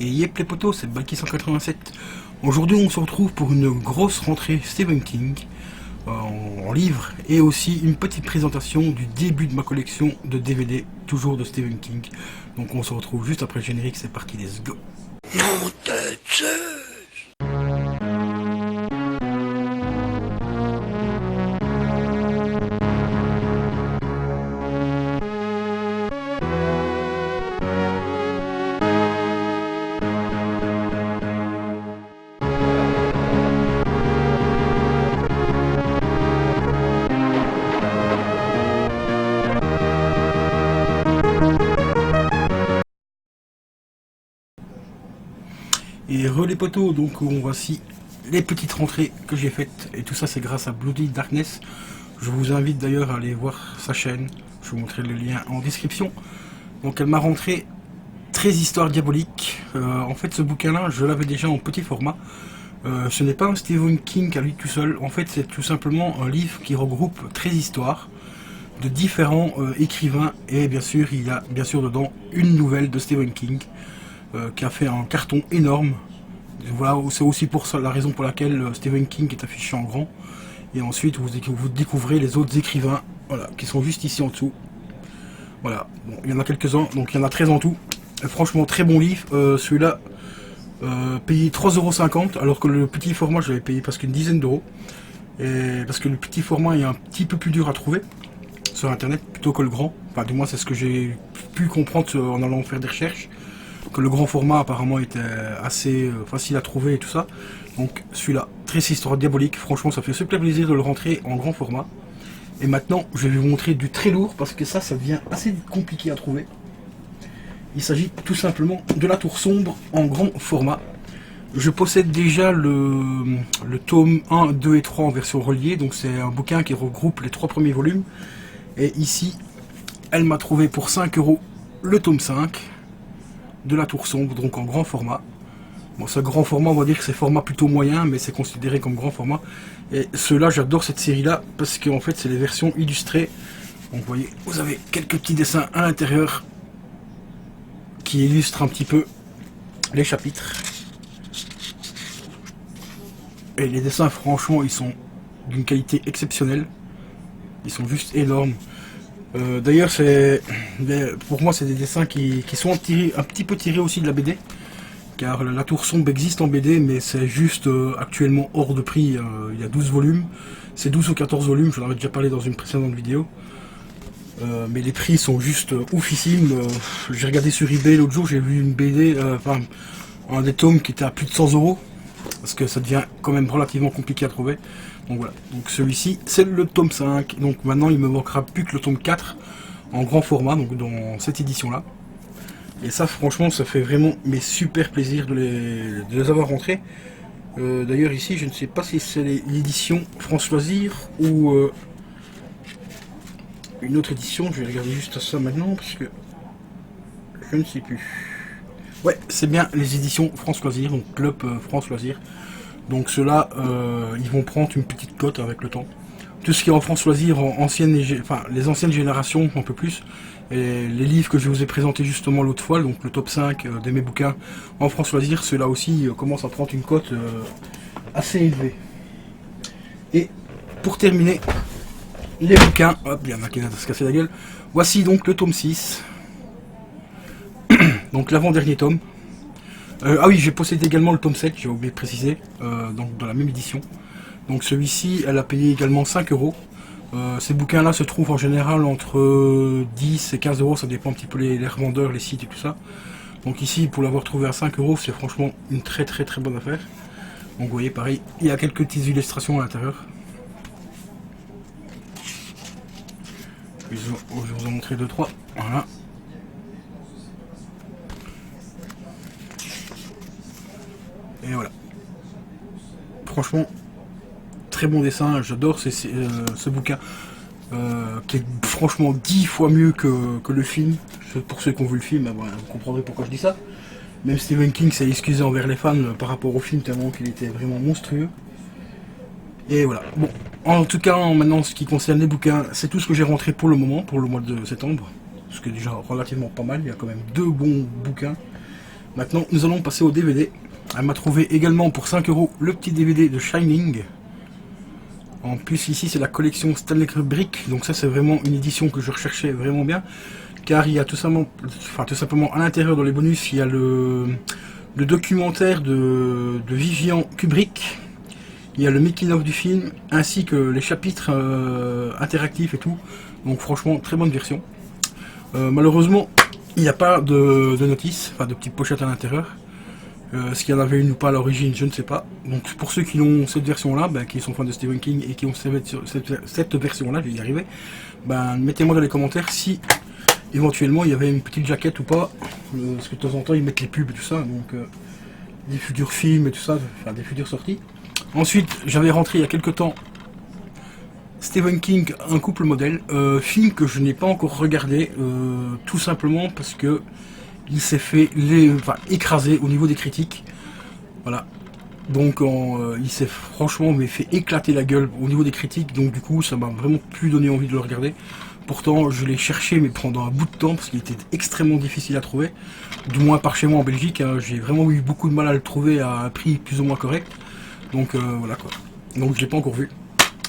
Et yep les potos, c'est Balki 187. Aujourd'hui on se retrouve pour une grosse rentrée Stephen King en livre et aussi une petite présentation du début de ma collection de DVD, toujours de Stephen King. Donc on se retrouve juste après le générique, c'est parti, let's go. Nom de Zeus. Et les potos, donc voici les petites rentrées que j'ai faites. Et tout ça c'est grâce à Bloody Darkness. Je vous invite d'ailleurs à aller voir sa chaîne. Je vous montrerai le lien en description. Donc elle m'a rentré 13 histoires diaboliques. En fait ce bouquin là je l'avais déjà en petit format. Ce n'est pas un Stephen King à lui tout seul. En fait c'est tout simplement un livre qui regroupe 13 histoires de différents écrivains. Et bien sûr il y a bien sûr dedans une nouvelle de Stephen King. Qui a fait un carton énorme. Voilà, c'est aussi pour ça la raison pour laquelle Stephen King est affiché en grand. Et ensuite vous découvrez les autres écrivains, voilà, qui sont juste ici en dessous. Voilà, bon, il y en a quelques-uns, donc il y en a 13 en tout. Et franchement très bon livre. Celui-là payé 3,50 €, alors que le petit format je l'avais payé presque une dizaine d'euros. Et parce que le petit format est un petit peu plus dur à trouver sur internet plutôt que le grand. Enfin du moins c'est ce que j'ai pu comprendre en allant faire des recherches. Que le grand format apparemment était assez facile à trouver et tout ça. Donc celui-là, 13 histoires diaboliques, franchement ça fait super plaisir de le rentrer en grand format. Et maintenant je vais vous montrer du très lourd parce que ça devient assez compliqué à trouver. Il s'agit tout simplement de la Tour Sombre en grand format. Je possède déjà le tome 1, 2 et 3 en version reliée. Donc c'est un bouquin qui regroupe les 3 premiers volumes. Et ici, elle m'a trouvé pour 5 € le tome 5. De la Tour Sombre, donc en grand format. Bon, ce grand format, on va dire que c'est format plutôt moyen, mais c'est considéré comme grand format. Et ceux-là, j'adore cette série-là, parce qu'en fait, c'est les versions illustrées. Donc, vous voyez, vous avez quelques petits dessins à l'intérieur qui illustrent un petit peu les chapitres. Et les dessins, franchement, ils sont d'une qualité exceptionnelle. Ils sont juste énormes. D'ailleurs, pour moi, c'est des dessins qui sont un petit peu tirés aussi de la BD. Car la Tour Sombre existe en BD, mais c'est juste actuellement hors de prix. Il y a 12 volumes. C'est 12 ou 14 volumes, j'en avais déjà parlé dans une précédente vidéo. Mais les prix sont juste oufissimes. J'ai regardé sur eBay l'autre jour, j'ai vu une BD, un des tomes qui était à plus de 100 €. Parce que ça devient quand même relativement compliqué à trouver. Donc voilà, donc celui-ci c'est le tome 5, donc maintenant il me manquera plus que le tome 4 en grand format, donc dans cette édition là. Et ça franchement ça fait vraiment super plaisir de les avoir rentrés. D'ailleurs ici je ne sais pas si c'est l'édition France Loisir ou une autre édition, je vais regarder juste ça maintenant parce que je ne sais plus. Ouais, c'est bien les éditions France Loisir, donc Club France Loisir. Donc ceux-là, ils vont prendre une petite cote avec le temps. Tout ce qui est en France Loisir, les anciennes générations, un peu plus. Et les livres que je vous ai présentés justement l'autre fois, donc le top 5 de mes bouquins en France Loisir, ceux-là aussi commencent à prendre une cote assez élevée. Et pour terminer, les bouquins, hop, il y en a qui vient de se casser la gueule. Voici donc le tome 6. Donc l'avant-dernier tome. Ah oui, j'ai possédé également le tome 7, j'ai oublié de préciser, donc dans la même édition. Donc celui-ci, elle a payé également 5 €. Ces bouquins-là se trouvent en général entre 10 et 15 €, ça dépend un petit peu les revendeurs, les sites et tout ça. Donc ici, pour l'avoir trouvé à 5 €, c'est franchement une très bonne affaire. Donc vous voyez, pareil, il y a quelques petites illustrations à l'intérieur. Je vais vous en montrer 2-3. Voilà. Et voilà. Franchement, très bon dessin, j'adore ce bouquin. Qui est franchement 10 fois mieux que le film. Pour ceux qui ont vu le film, vous comprendrez pourquoi je dis ça. Même Stephen King s'est excusé envers les fans par rapport au film, tellement qu'il était vraiment monstrueux. Et voilà. Bon, en tout cas, maintenant, ce qui concerne les bouquins, c'est tout ce que j'ai rentré pour le moment, pour le mois de septembre. Ce qui est déjà relativement pas mal, il y a quand même 2 bons bouquins. Maintenant, nous allons passer au DVD. Elle m'a trouvé également pour 5 € le petit DVD de Shining. En plus, ici, c'est la collection Stanley Kubrick. Donc ça, c'est vraiment une édition que je recherchais vraiment bien. Car il y a tout simplement à l'intérieur, dans les bonus, il y a le documentaire de Vivian Kubrick. Il y a le making of du film, ainsi que les chapitres interactifs et tout. Donc franchement, très bonne version. Malheureusement, il n'y a pas de notice, enfin de petite pochette à l'intérieur. Est-ce qu'il y en avait une ou pas à l'origine, je ne sais pas. Donc pour ceux qui ont cette version-là, qui sont fans de Stephen King et qui ont cette version-là, je vais y arriver, mettez-moi dans les commentaires si éventuellement il y avait une petite jaquette ou pas. Parce que de temps en temps ils mettent les pubs et tout ça, donc des futurs films et tout ça, enfin des futures sorties. Ensuite, j'avais rentré il y a quelques temps Stephen King, Un couple modèle, film que je n'ai pas encore regardé, tout simplement parce que il s'est fait écraser au niveau des critiques. Voilà. Donc il s'est franchement fait éclater la gueule au niveau des critiques, donc du coup ça m'a vraiment plus donné envie de le regarder. Pourtant je l'ai cherché mais pendant un bout de temps parce qu'il était extrêmement difficile à trouver, du moins par chez moi en Belgique, hein. J'ai vraiment eu beaucoup de mal à le trouver à un prix plus ou moins correct. Donc voilà quoi. Donc je l'ai pas encore vu.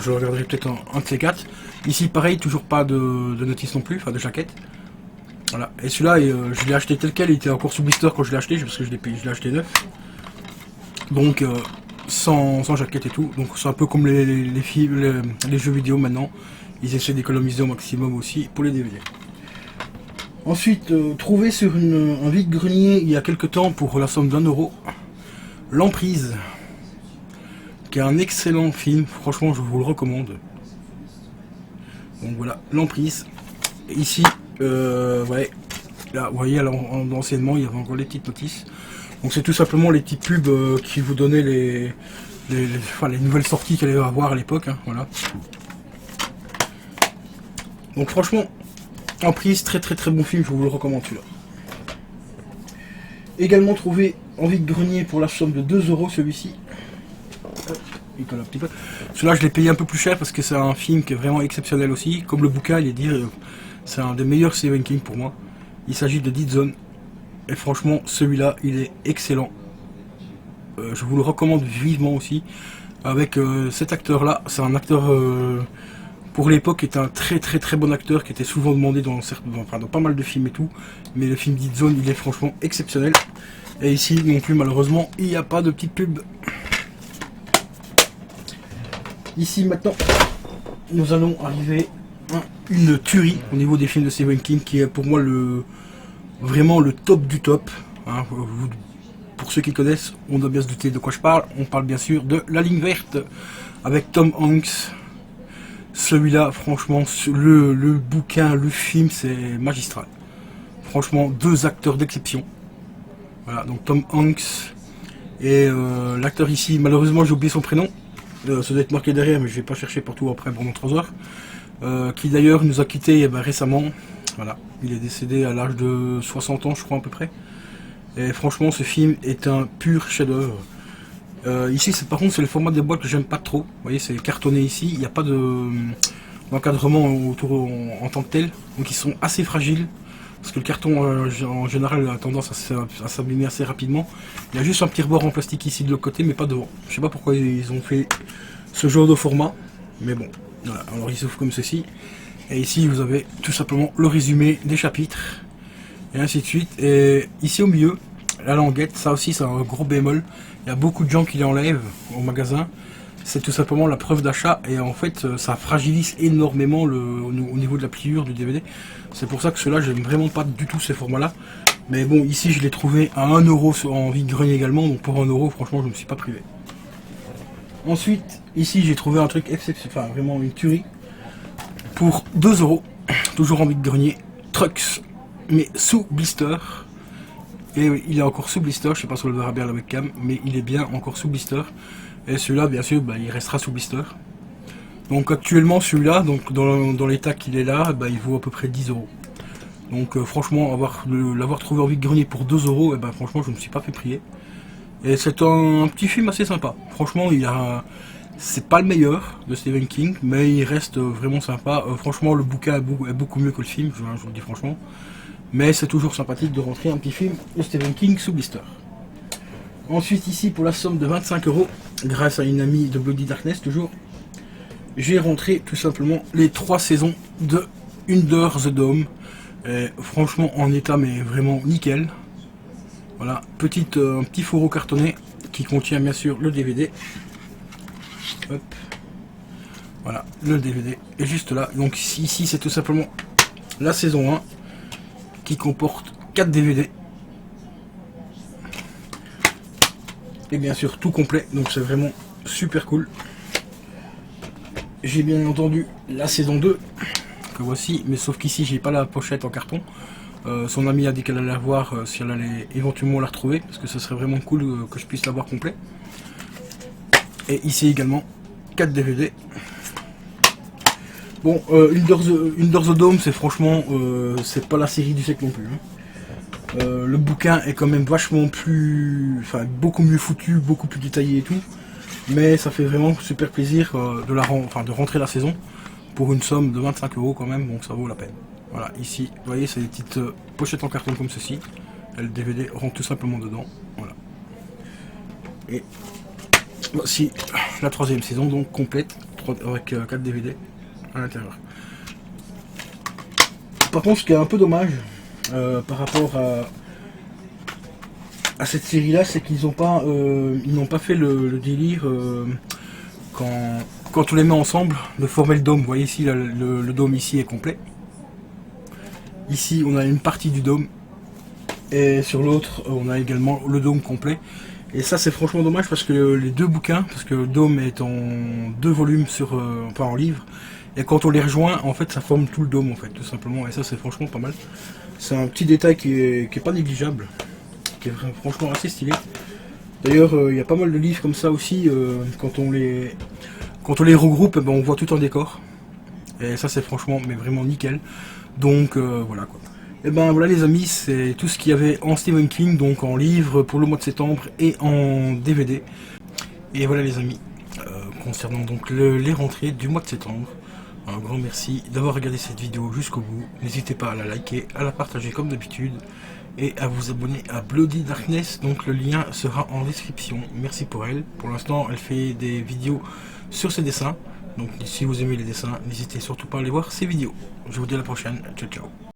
Je regarderai peut-être un de ces quatre. Ici pareil, toujours pas de notice non plus, enfin de jaquette. Voilà. Et celui-là, je l'ai acheté tel quel, il était encore sous blister quand je l'ai acheté, parce que je l'ai acheté neuf. Donc sans jaquette et tout. Donc c'est un peu comme les jeux vidéo maintenant. Ils essaient d'économiser au maximum aussi pour les DVD. Ensuite, trouvé sur un vide-grenier il y a quelques temps pour la somme d'1 €, L'Emprise, qui est un excellent film, franchement je vous le recommande. Donc voilà, L'Emprise. Ici, ouais, là vous voyez, anciennement il y avait encore les petites notices. Donc c'est tout simplement les petites pubs qui vous donnaient les nouvelles sorties qu'il allait y avoir à l'époque, hein, voilà. Donc franchement, Emprise, très bon film, je vous le recommande celui-là. Également trouvé en vide-grenier pour la somme de 2 € celui-ci. Il colle un petit peu. Celui-là je l'ai payé un peu plus cher parce que c'est un film qui est vraiment exceptionnel aussi. Comme le bouquin, il est dit, c'est un des meilleurs Stephen King pour moi. Il s'agit de Dead Zone. Et franchement, celui-là, il est excellent. Je vous le recommande vivement aussi. Avec cet acteur-là, c'est un acteur pour l'époque est un très bon acteur qui était souvent demandé dans pas mal de films et tout. Mais le film Dead Zone, il est franchement exceptionnel. Et ici non plus, malheureusement, il n'y a pas de petite pub. Ici maintenant, nous allons arriver à une tuerie au niveau des films de Stephen King qui est pour moi vraiment le top du top. Hein, pour ceux qui connaissent, on doit bien se douter de quoi je parle. On parle bien sûr de La Ligne Verte avec Tom Hanks. Celui-là, franchement, le bouquin, le film, c'est magistral. Franchement, deux acteurs d'exception. Voilà, donc Tom Hanks et l'acteur ici, malheureusement j'ai oublié son prénom. Ça doit être marqué derrière, mais je vais pas chercher partout après pendant 3 heures. Qui d'ailleurs nous a quitté récemment. Voilà, il est décédé à l'âge de 60 ans, je crois à peu près. Et franchement, ce film est un pur chef-d'œuvre. Ici, par contre, c'est le format des boîtes que j'aime pas trop. Vous voyez, c'est cartonné ici. Il n'y a pas d'encadrement autour en tant que tel. Donc, ils sont assez fragiles. Parce que le carton, en général, a tendance à s'abîmer assez rapidement. Il y a juste un petit rebord en plastique ici de l'autre côté, mais pas devant. Je sais pas pourquoi ils ont fait ce genre de format. Mais bon, voilà. Alors, il s'ouvre comme ceci. Et ici, vous avez tout simplement le résumé des chapitres. Et ainsi de suite. Et ici, au milieu, la languette, ça aussi, c'est un gros bémol. Il y a beaucoup de gens qui l'enlèvent au magasin. C'est tout simplement la preuve d'achat. Et en fait, ça fragilise énormément au niveau de la pliure du DVD. C'est pour ça que ceux-là, j'aime vraiment pas du tout ces formats-là. Mais bon, ici, je l'ai trouvé à 1 € en vide-grenier également. Donc pour 1 €, franchement, je ne me suis pas privé. Ensuite, ici, j'ai trouvé un truc exceptionnel, enfin vraiment une tuerie. Pour 2 €, toujours en vide-grenier, Trucks, mais sous blister. Et il est encore sous blister, je sais pas si on le verra bien à la webcam, mais il est bien encore sous blister. Et celui-là, bien sûr, il restera sous blister. Donc actuellement, celui-là, donc dans l'état qu'il est là, il vaut à peu près 10 €. Donc franchement, l'avoir trouvé en vide-grenier pour 2 €, franchement, je ne me suis pas fait prier. Et c'est un petit film assez sympa. Franchement, c'est pas le meilleur de Stephen King, mais il reste vraiment sympa. Franchement, le bouquin est beaucoup mieux que le film, je vous le dis franchement. Mais c'est toujours sympathique de rentrer un petit film de Stephen King sous blister. Ensuite ici pour la somme de 25 €, grâce à une amie de Bloody Darkness toujours, j'ai rentré tout simplement les 3 saisons de Under the Dome. Et franchement en état mais vraiment nickel. Voilà, un petit fourreau cartonné qui contient bien sûr le DVD. Hop. Voilà, le DVD est juste là. Donc ici c'est tout simplement la saison 1 qui comporte 4 DVD. Et bien sûr tout complet, donc c'est vraiment super cool. J'ai bien entendu la saison 2 que voici, mais sauf qu'ici j'ai pas la pochette en carton. Son amie a dit qu'elle allait la voir si elle allait éventuellement la retrouver, parce que ce serait vraiment cool que je puisse la voir complet. Et ici également 4 DVD. Bon, Under the Dome, c'est franchement, c'est pas la série du siècle non plus. Hein. Le bouquin est quand même vachement plus, enfin beaucoup mieux foutu, beaucoup plus détaillé et tout. Mais ça fait vraiment super plaisir de rentrer la saison pour une somme de 25 € quand même, donc ça vaut la peine. Voilà, ici, vous voyez, c'est des petites pochettes en carton comme ceci. Et le DVD rentre tout simplement dedans. Voilà. Et voici la 3e saison, donc complète, avec 4 DVD à l'intérieur. Par contre, ce qui est un peu dommage par rapport à cette série là, c'est qu'ils n'ont pas fait le délire quand on les met ensemble de former le dôme. Vous voyez ici le dôme ici est complet. Ici on a une partie du dôme et sur l'autre on a également le dôme complet. Et ça c'est franchement dommage parce que les deux bouquins, parce que le dôme est en 2 volumes enfin en livre, et quand on les rejoint en fait ça forme tout le dôme en fait tout simplement, et ça c'est franchement pas mal. C'est un petit détail qui est pas négligeable, qui est franchement assez stylé. D'ailleurs il y a pas mal de livres comme ça aussi, quand on les regroupe, ben, on voit tout en décor. Et ça c'est franchement mais vraiment nickel. Donc voilà quoi. Et ben voilà les amis, c'est tout ce qu'il y avait en Stephen King, donc en livre pour le mois de septembre et en DVD. Et voilà les amis, concernant donc les rentrées du mois de septembre. Un grand merci d'avoir regardé cette vidéo jusqu'au bout. N'hésitez pas à la liker, à la partager comme d'habitude et à vous abonner à Bloody Darkness, donc le lien sera en description. Merci pour elle. Pour l'instant elle fait des vidéos sur ses dessins, donc si vous aimez les dessins, n'hésitez surtout pas à aller voir ses vidéos. Je vous dis à la prochaine, ciao ciao.